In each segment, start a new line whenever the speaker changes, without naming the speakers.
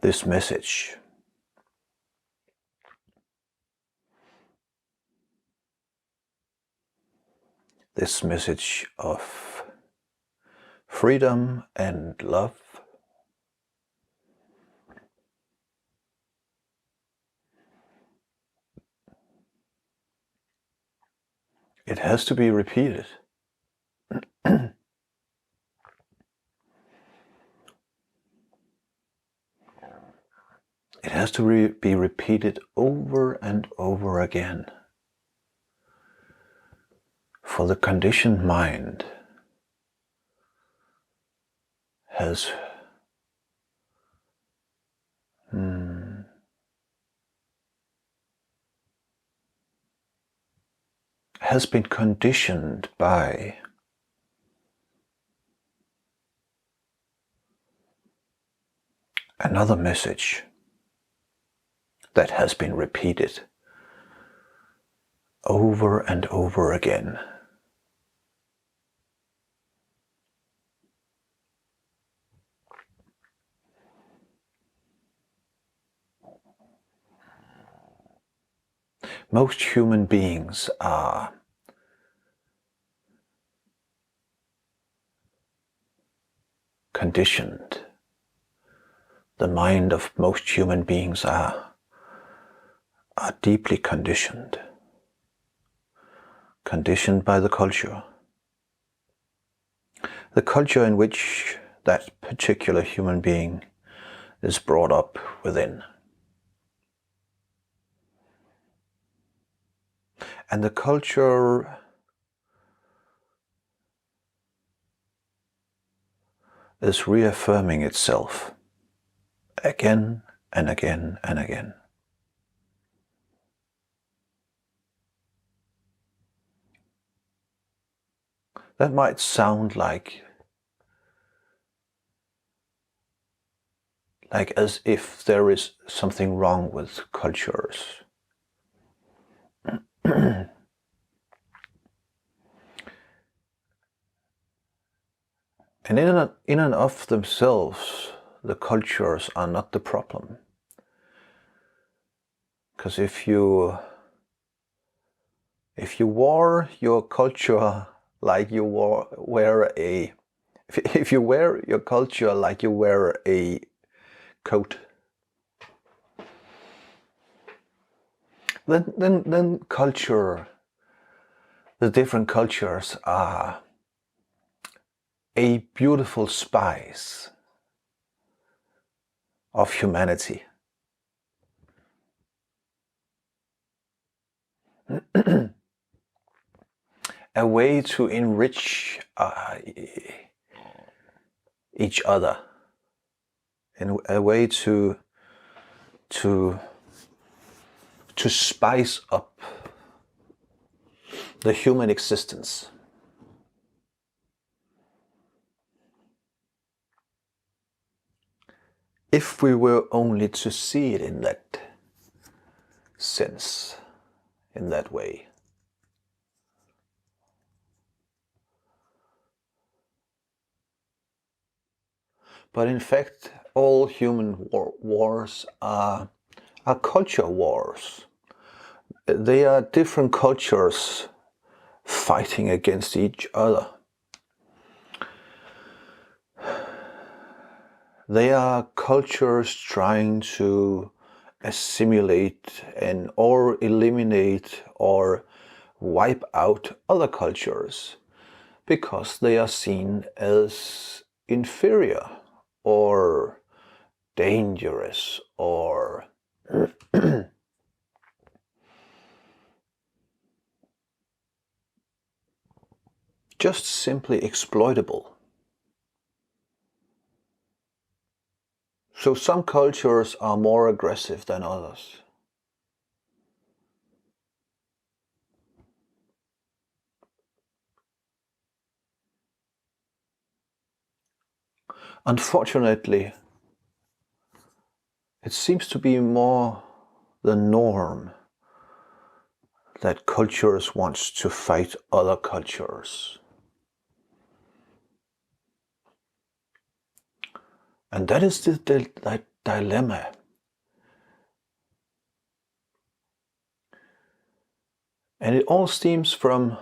this message. This message of freedom and love. It has to be repeated. It has to be repeated over and over again. For the conditioned mind has been conditioned by another message that has been repeated over and over again. Most human beings are conditioned. The mind of most human beings are deeply conditioned. Conditioned by the culture. The culture in which that particular human being is brought up within. And the culture is reaffirming itself again and again and again. That might sound like as if there is something wrong with cultures. And in and of themselves, the cultures are not the problem. Because if you wore your culture like you wear if you wear your culture like you wear a coat, then culture, the different cultures are a beautiful spice of humanity. A way to enrich each other, and a way to spice up the human existence. If we were only to see it in that sense, in that way. But in fact, all human wars are culture wars. They are different cultures fighting against each other. They are cultures trying to assimilate or eliminate or wipe out other cultures because they are seen as inferior or dangerous or just simply exploitable. So some cultures are more aggressive than others. Unfortunately, it seems to be more the norm that cultures want to fight other cultures. And that is dilemma. And it all stems from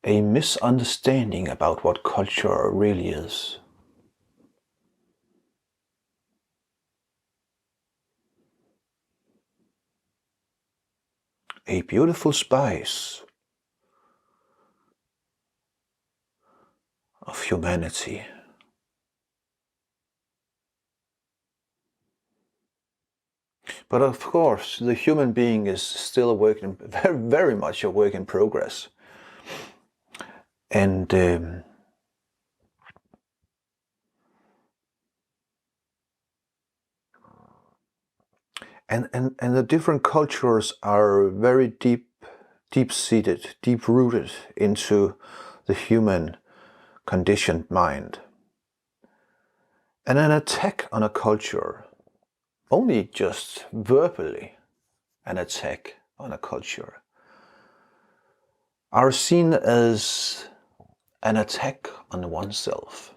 a misunderstanding about what culture really is. A beautiful spice of humanity. But of course, the human being is still a work in, very, very much a work in progress. And the different cultures are very deep-seated, deep-rooted into the human conditioned mind. And an attack on a culture, only just verbally an attack on a culture, are seen as an attack on oneself.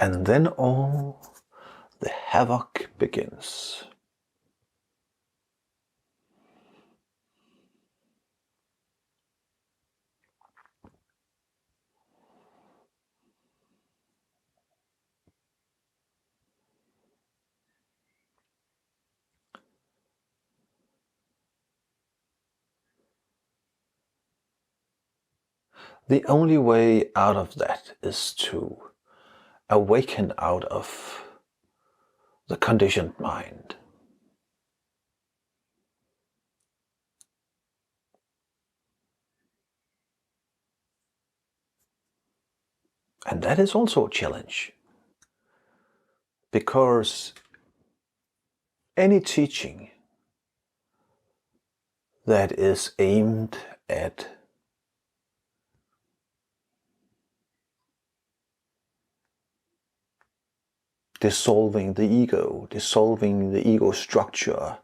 And then all the havoc begins. The only way out of that is to awaken out of the conditioned mind. And that is also a challenge, because any teaching that is aimed at dissolving the ego structure,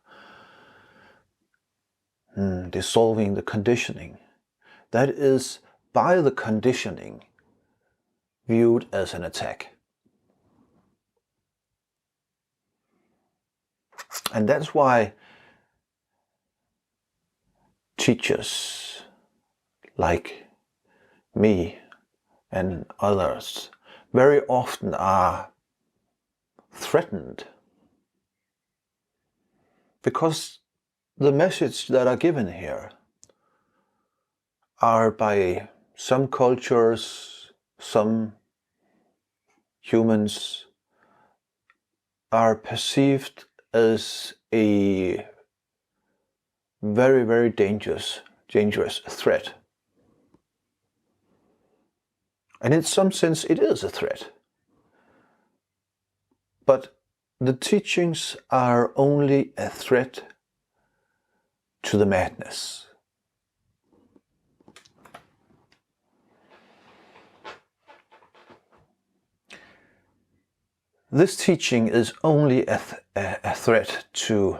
dissolving the conditioning, that is by the conditioning viewed as an attack. And that's why teachers like me and others very often are threatened, because the message that are given here are by some cultures, some humans, are perceived as a very, very dangerous threat. And in some sense it is a threat. But the teachings are only a threat to the madness. This teaching is only a threat to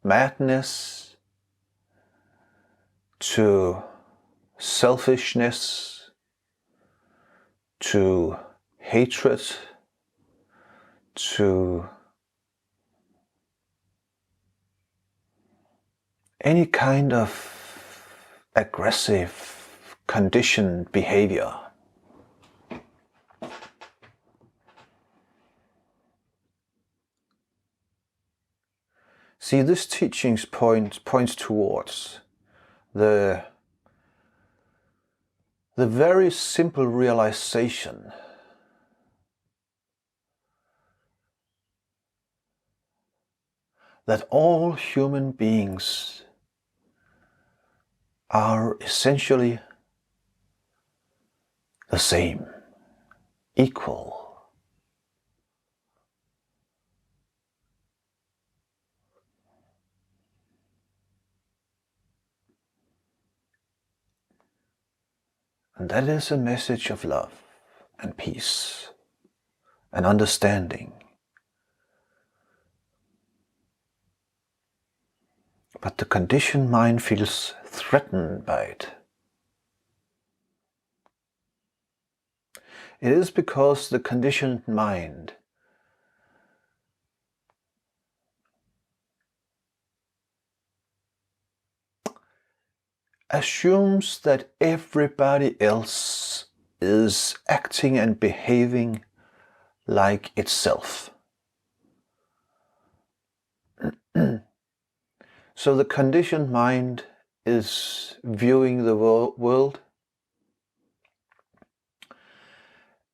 madness, to selfishness, to hatred, to any kind of aggressive, conditioned behavior. See, this teaching points towards the very simple realization that all human beings are essentially the same, equal. And that is a message of love and peace and understanding. but the conditioned mind feels threatened by it. It is because the conditioned mind assumes that everybody else is acting and behaving like itself. So the conditioned mind is viewing the world,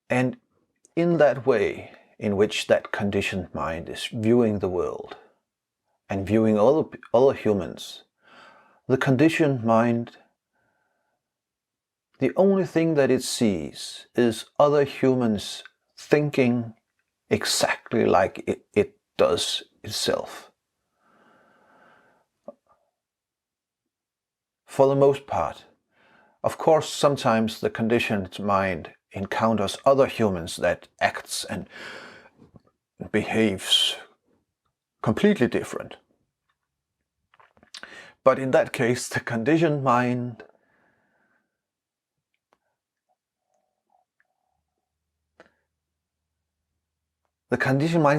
and in that way in which that conditioned mind is viewing the world and viewing other humans, the conditioned mind, the only thing that it sees is other humans thinking exactly like it does itself. For the most part. Of course, sometimes the conditioned mind encounters other humans that acts and behaves completely different. But in that case, the conditioned mind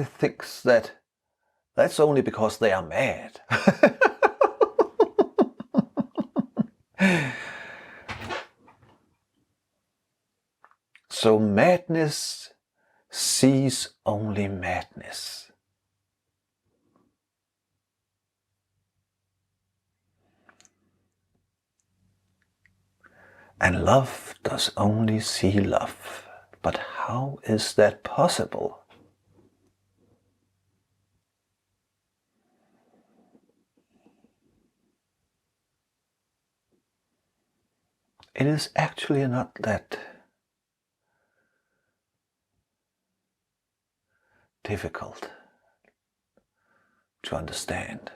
thinks that that's only because they are mad. So madness sees only madness. And love does only see love. But how is that possible? It is actually not that difficult to understand.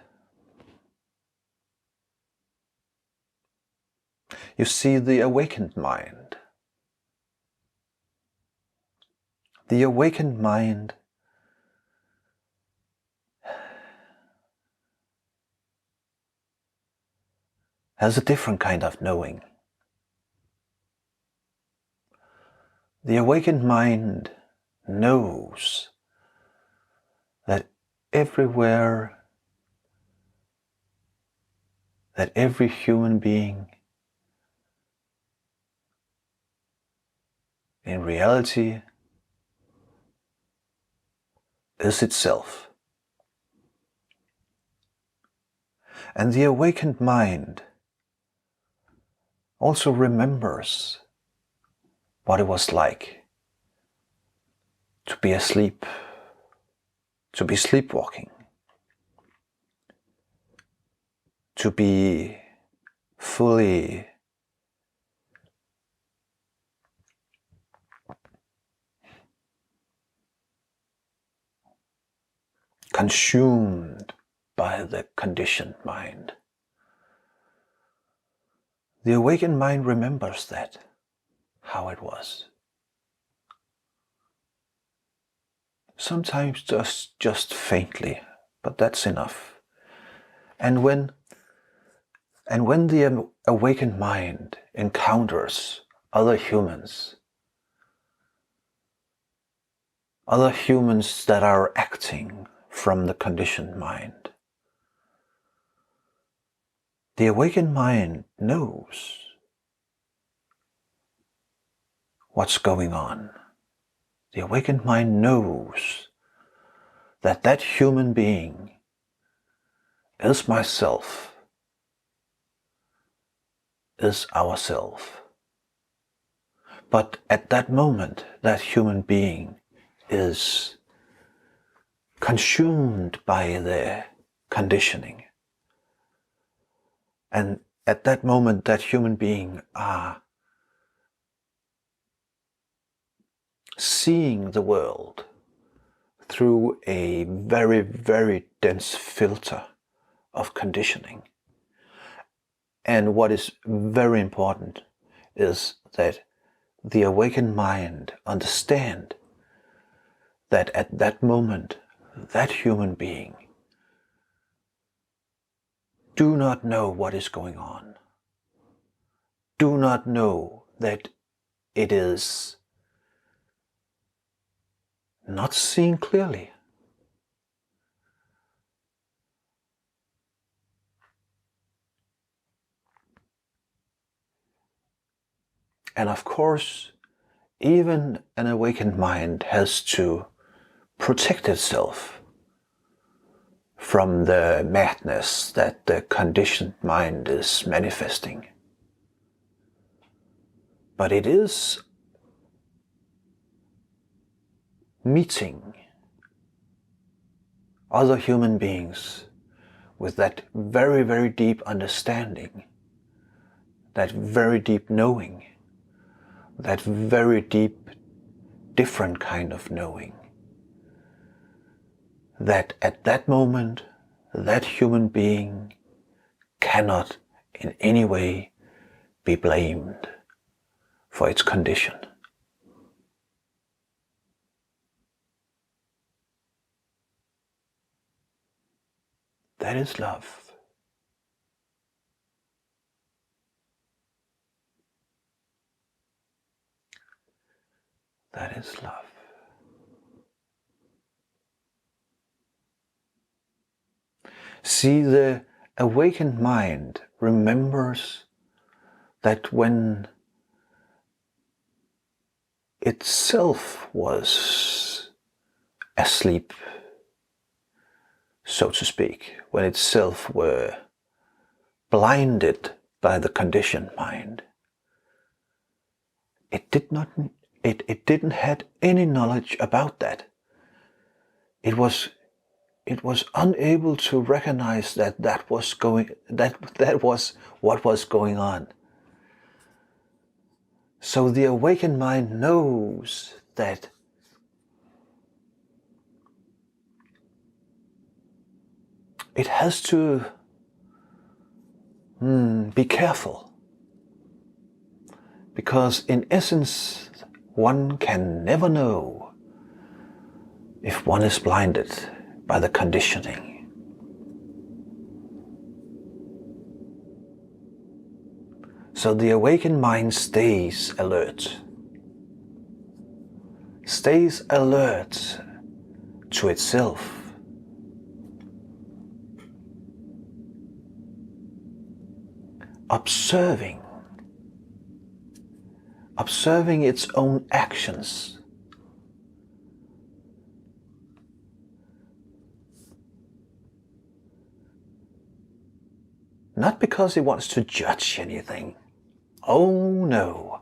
You see, the awakened mind. The awakened mind has a different kind of knowing. The awakened mind knows that everywhere, that every human being in reality is itself. And the awakened mind also remembers what it was like to be asleep, to be sleepwalking, to be fully consumed by the conditioned mind. The awakened mind remembers that, how it was. Sometimes just faintly, but that's enough. And when the awakened mind encounters other humans that are acting from the conditioned mind, the awakened mind knows what's going on. The awakened mind knows that that human being is myself, is ourself. But at that moment, that human being is consumed by the conditioning. And at that moment, that human being are seeing the world through a very, very dense filter of conditioning. And what is very important is that the awakened mind understands that at that moment, that human being do not know what is going on, do not know that it is not seen clearly. And of course, even an awakened mind has to protect itself from the madness that the conditioned mind is manifesting. But it is meeting other human beings with that very, very deep understanding, that very deep knowing, that very deep, different kind of knowing, that at that moment, that human being cannot in any way be blamed for its condition. That is love. That is love. See, the awakened mind remembers that when itself was asleep, so to speak, when itself were blinded by the conditioned mind, it didn't have any knowledge about that. It was unable to recognize that was what was going on. So the awakened mind knows that it has to be careful, because in essence one can never know if one is blinded by the conditioning. So the awakened mind stays alert to itself. Observing its own actions. Not because it wants to judge anything. Oh no.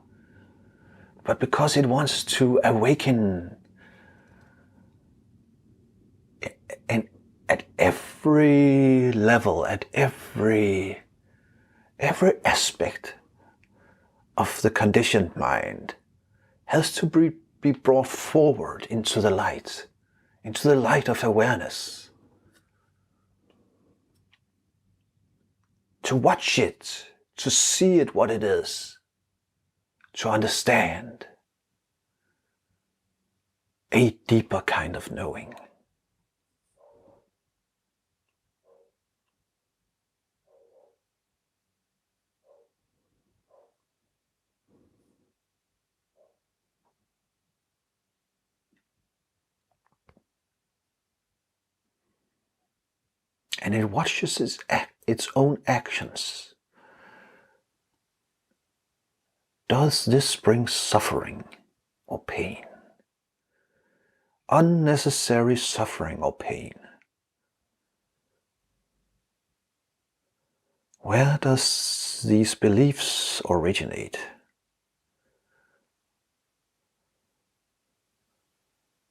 But because it wants to awaken and at every level, at every aspect of the conditioned mind has to be brought forward into the light of awareness. To watch it, to see it what it is, to understand a deeper kind of knowing. And it watches its own actions. Does this bring suffering or pain? Unnecessary suffering or pain? Where does these beliefs originate?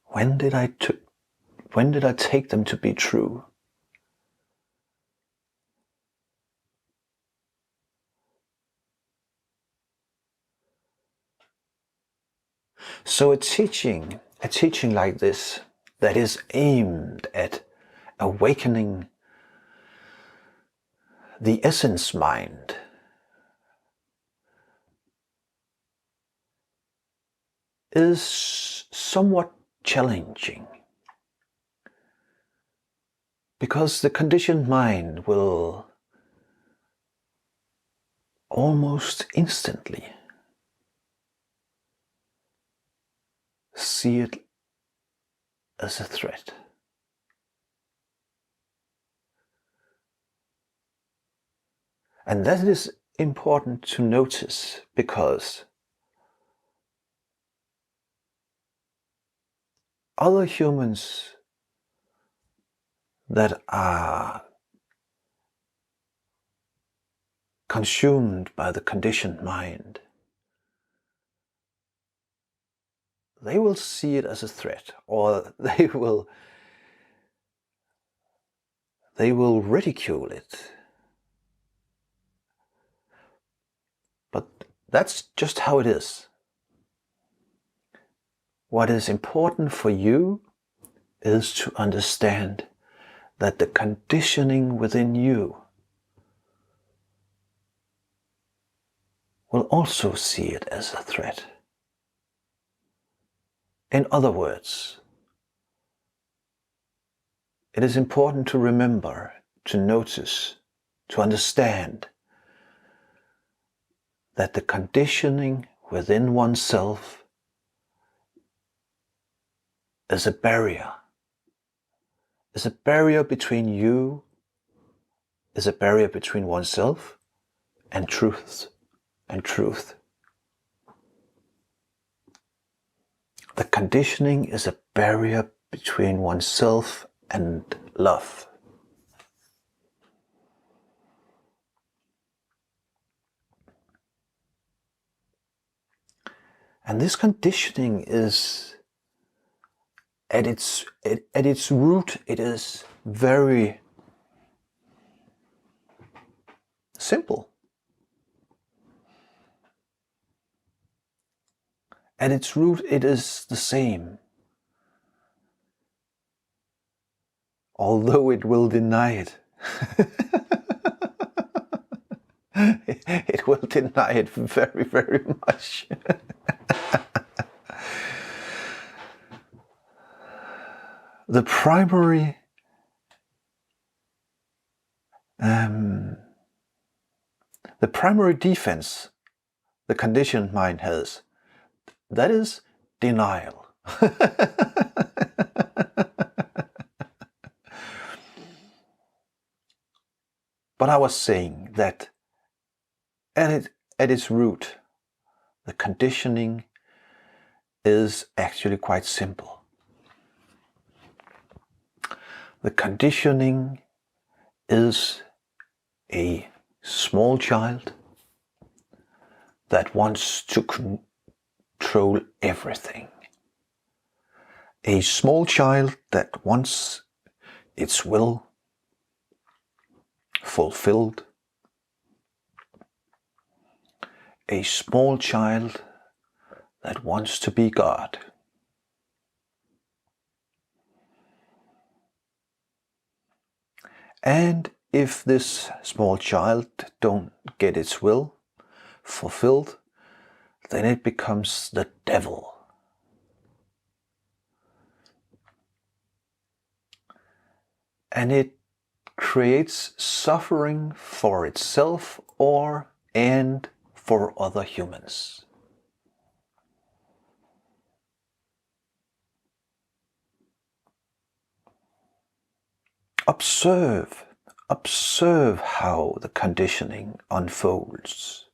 When did I take them to be true? So a teaching like this, that is aimed at awakening the essence mind, is somewhat challenging, because the conditioned mind will almost instantly see it as a threat. And that is important to notice, because other humans that are consumed by the conditioned mind, they will see it as a threat, or they will ridicule it. But that's just how it is. What is important for you is to understand that the conditioning within you will also see it as a threat. In other words, it is important to remember, to notice, to understand that the conditioning within oneself is a barrier. Is a barrier between you, is a barrier between oneself and truth. The conditioning is a barrier between oneself and love. And this conditioning is, at its root, it is very simple. At its root, it is the same, although it will deny it. It will deny it very, very much. The primary defense the conditioned mind has, that is denial. But I was saying that at its root, the conditioning is actually quite simple. The conditioning is a small child that wants to control everything. A small child that wants its will fulfilled. A small child that wants to be God. And if this small child don't get its will fulfilled, then it becomes the devil. And it creates suffering for itself and for other humans. Observe how the conditioning unfolds.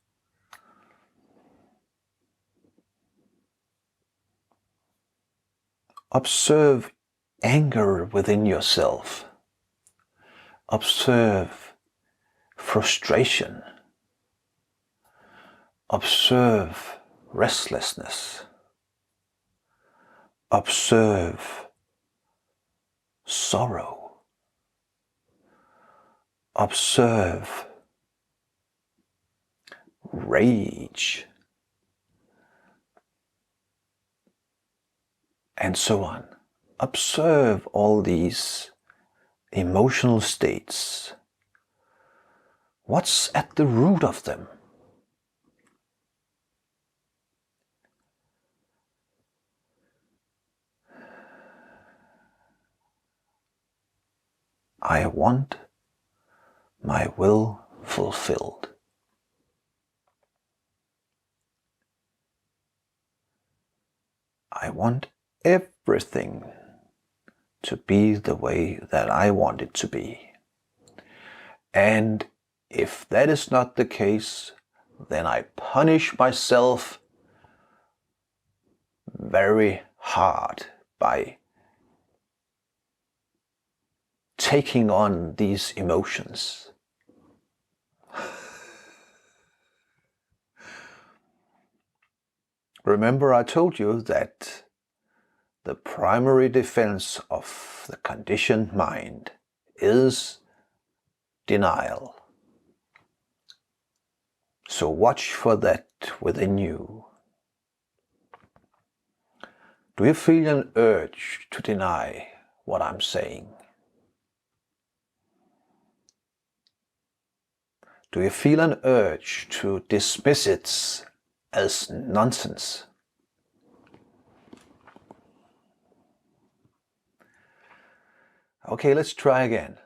Observe anger within yourself. Observe frustration. Observe restlessness. Observe sorrow. Observe rage, and so on. Observe all these emotional states. What's at the root of them? I want my will fulfilled. I want everything to be the way that I want it to be. And if that is not the case, then I punish myself very hard by taking on these emotions. Remember, I told you that the primary defense of the conditioned mind is denial. So watch for that within you. Do you feel an urge to deny what I'm saying? Do you feel an urge to dismiss it as nonsense? Okay, let's try again.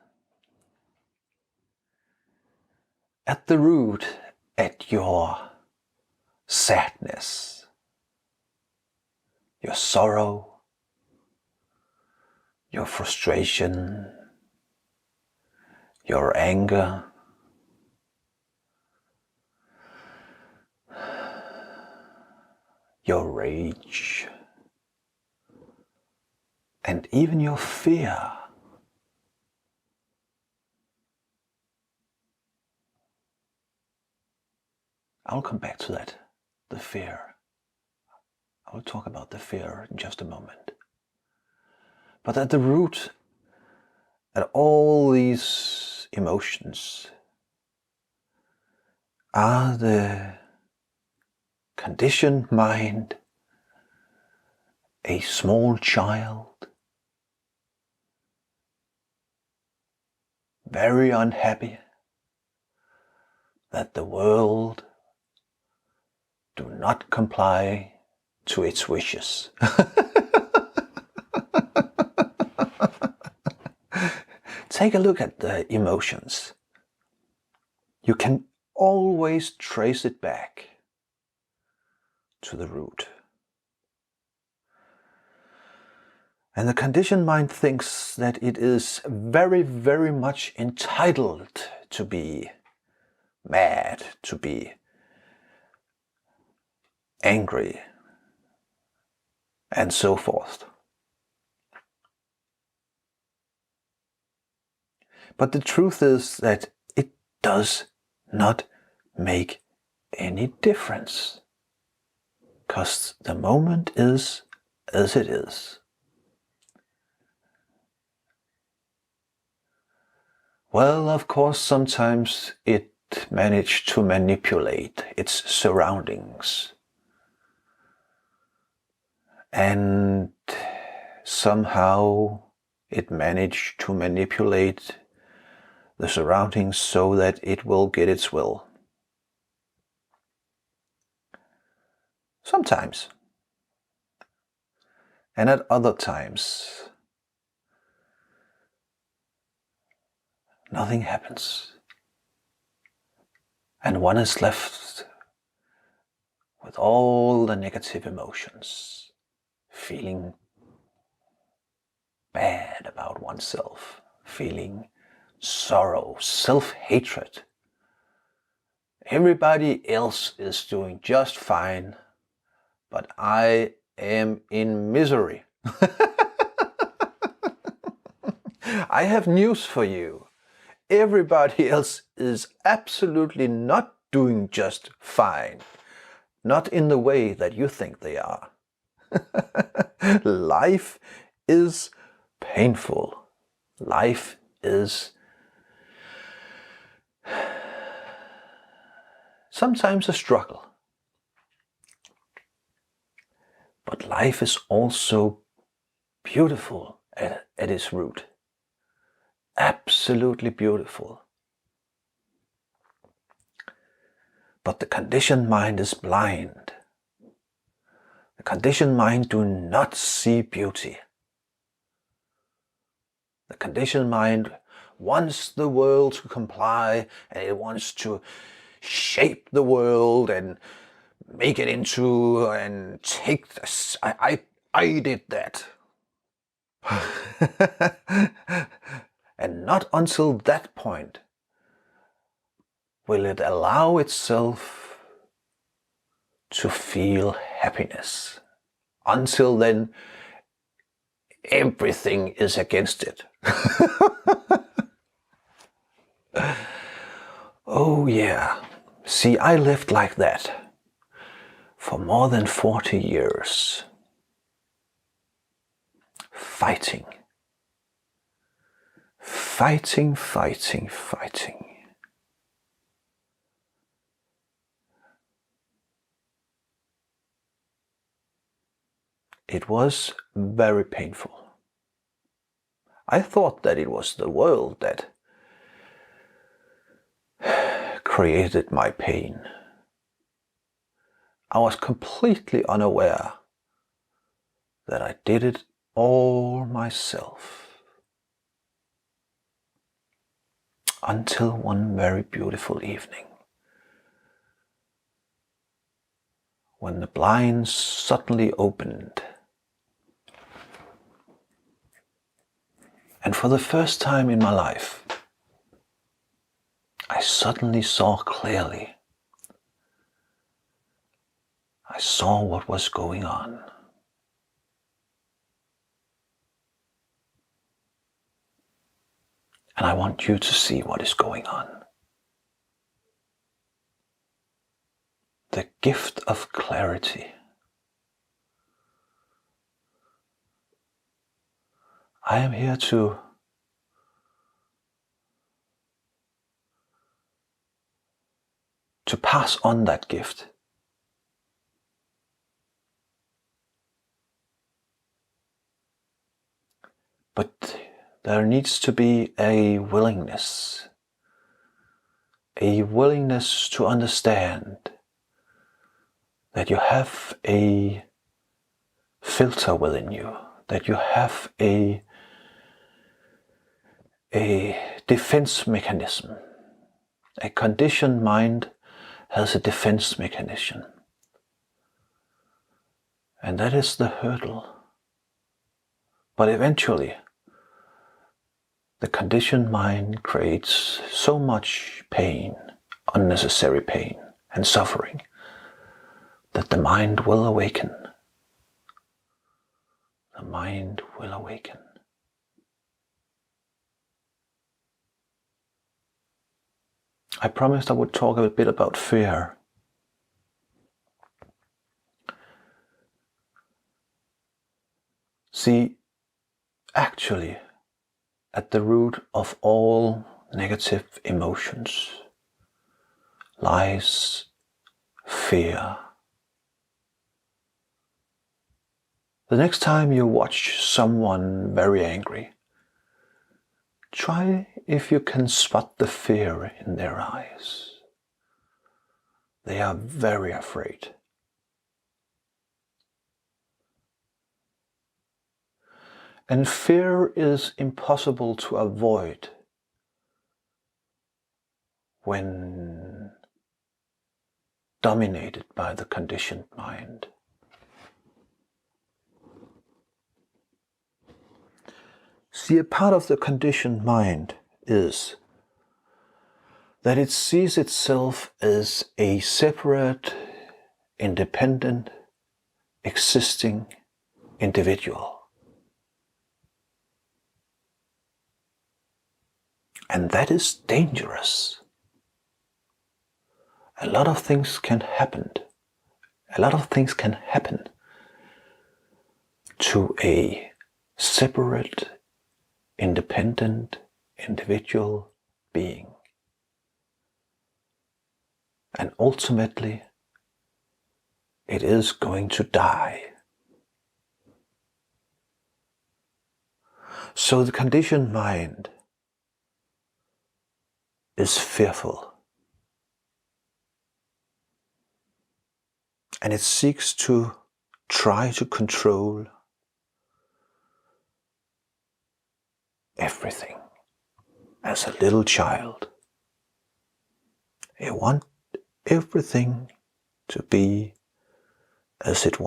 At the root, at your sadness, your sorrow, your frustration, your anger, your rage, and even your fear. I'll come back to that, the fear. I will talk about the fear in just a moment. But at the root, at all these emotions, are the conditioned mind, a small child, very unhappy that the world do not comply to its wishes. Take a look at the emotions. You can always trace it back to the root. And the conditioned mind thinks that it is very, very much entitled to be mad, to be angry, and so forth. But the truth is that it does not make any difference, because the moment is as it is. Well, of course, sometimes it managed to manipulate its surroundings. And somehow it managed to manipulate the surroundings so that it will get its will. Sometimes. And at other times, nothing happens. And one is left with all the negative emotions, feeling bad about oneself, feeling sorrow, self-hatred. Everybody else is doing just fine, but I am in misery. I have news for you. Everybody else is absolutely not doing just fine. Not in the way that you think they are. Life is painful. Life is sometimes a struggle. But life is also beautiful at its root. Absolutely beautiful. But the conditioned mind is blind. The conditioned mind do not see beauty. The conditioned mind wants the world to comply, and it wants to shape the world and make it into and take. I did that. And not until that point will it allow itself to feel happiness. Until then, everything is against it. Oh yeah, see, I lived like that for more than 40 years. Fighting. Fighting, fighting, fighting. It was very painful. I thought that it was the world that created my pain. I was completely unaware that I did it all myself. Until one very beautiful evening, when the blinds suddenly opened, and for the first time in my life, I suddenly saw clearly. I saw what was going on. And I want you to see what is going on. The gift of clarity. I am here to pass on that gift. But there needs to be a willingness to understand that you have a filter within you, that you have a defense mechanism. A conditioned mind has a defense mechanism. And that is the hurdle. But eventually, the conditioned mind creates so much pain, unnecessary pain and suffering, that the mind will awaken. The mind will awaken. I promised I would talk a bit about fear. See, actually, at the root of all negative emotions lies fear. The next time you watch someone very angry, try if you can spot the fear in their eyes. They are very afraid. And fear is impossible to avoid when dominated by the conditioned mind. See, a part of the conditioned mind is that it sees itself as a separate, independent, existing individual. And that is dangerous. A lot of things can happen. A lot of things can happen to a separate, independent, individual being. And ultimately, it is going to die. So the conditioned mind is fearful. And it seeks to try to control everything. As a little child, it wants everything to be as it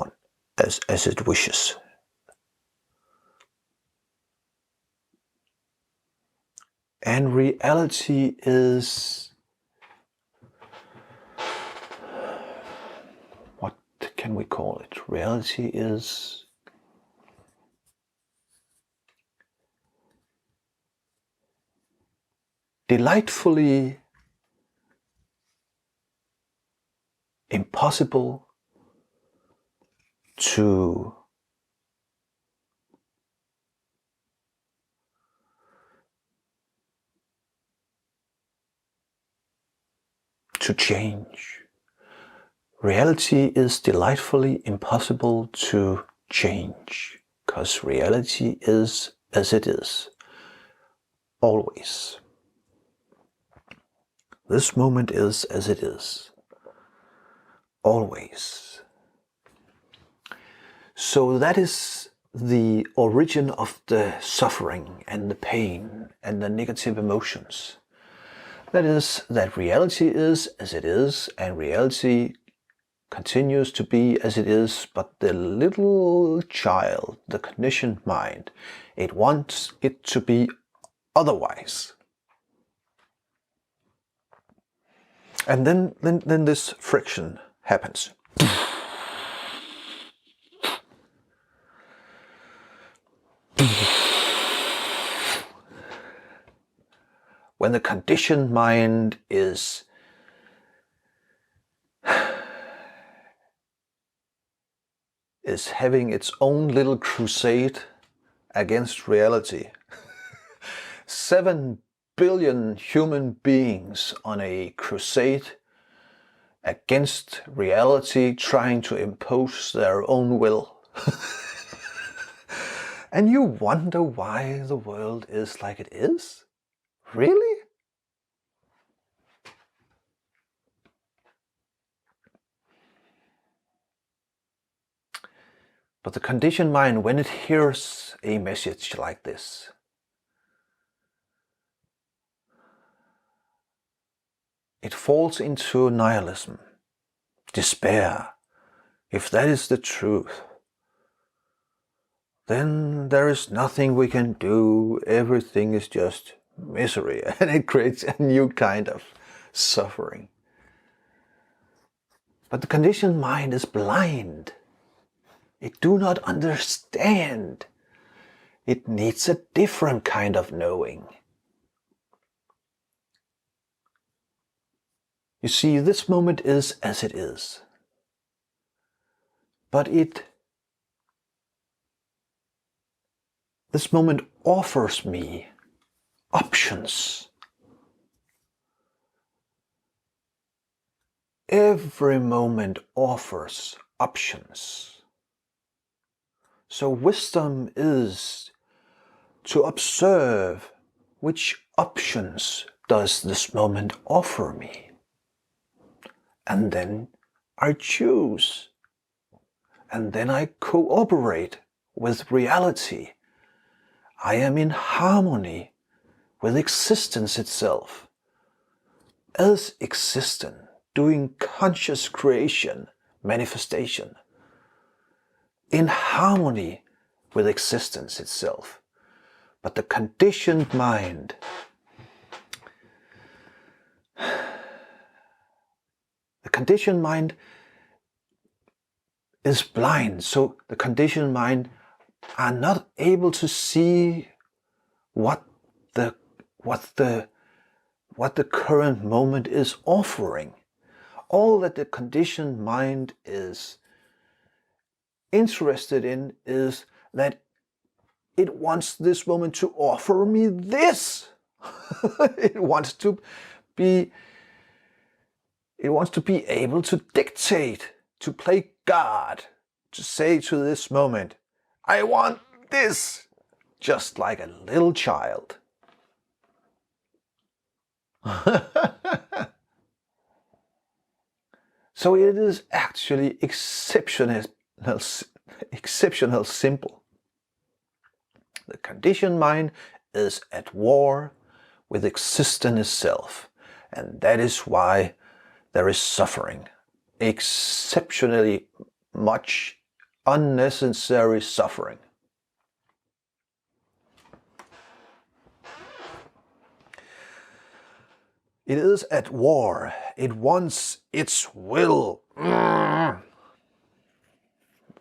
wishes. And reality is, what can we call it? Reality is delightfully impossible to change. Reality is delightfully impossible to change, because reality is as it is, always. This moment is as it is, always. So that is the origin of the suffering and the pain and the negative emotions. That is, that reality is as it is, and reality continues to be as it is, but the little child, the conditioned mind, it wants it to be otherwise. And then this friction happens. When the conditioned mind is having its own little crusade against reality. 7 billion human beings on a crusade against reality, trying to impose their own will. And you wonder why the world is like it is? Really? But the conditioned mind, when it hears a message like this, it falls into nihilism, despair. If that is the truth, then there is nothing we can do, everything is just misery, and it creates a new kind of suffering. But the conditioned mind is blind. It do not understand. It needs a different kind of knowing. You see, this moment is as it is. But this moment offers me options. Every moment offers options. So wisdom is to observe which options does this moment offer me. And then I choose. And then I cooperate with reality. I am in harmony with existence itself. As existent, doing conscious creation, manifestation. In harmony with existence itself. But the conditioned mind, is blind. So the conditioned mind are not able to see what the current moment is offering. All that the conditioned mind is interested in is that it wants this moment to offer me this. It wants to be able to dictate, to play God, to say to this moment, I want this, just like a little child. So it is actually exceptional simple. The conditioned mind is at war with existence itself, and that is why there is suffering. Exceptionally much unnecessary suffering. It is at war. It wants its will.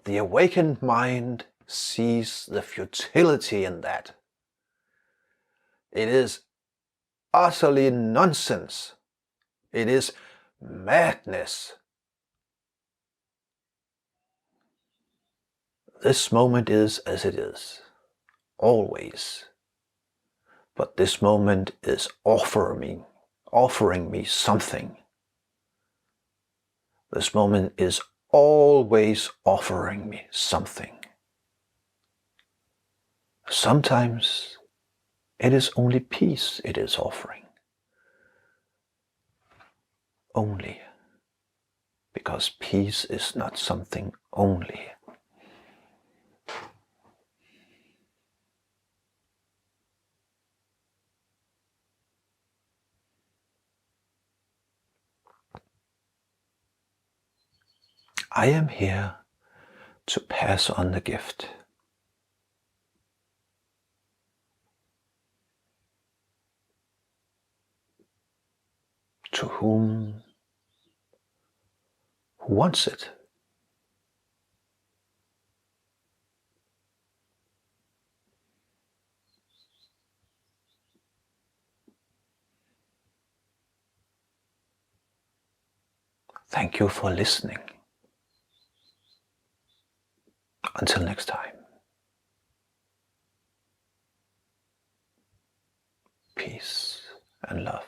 The awakened mind sees the futility in that. It is utterly nonsense. It is madness. This moment is as it is, always. But this moment is offering me something. This moment is always offering me something. Sometimes it is only peace it is offering. Only. Because peace is not something only. I am here to pass on the gift. To who wants it? Thank you for listening. Until next time. Peace and love.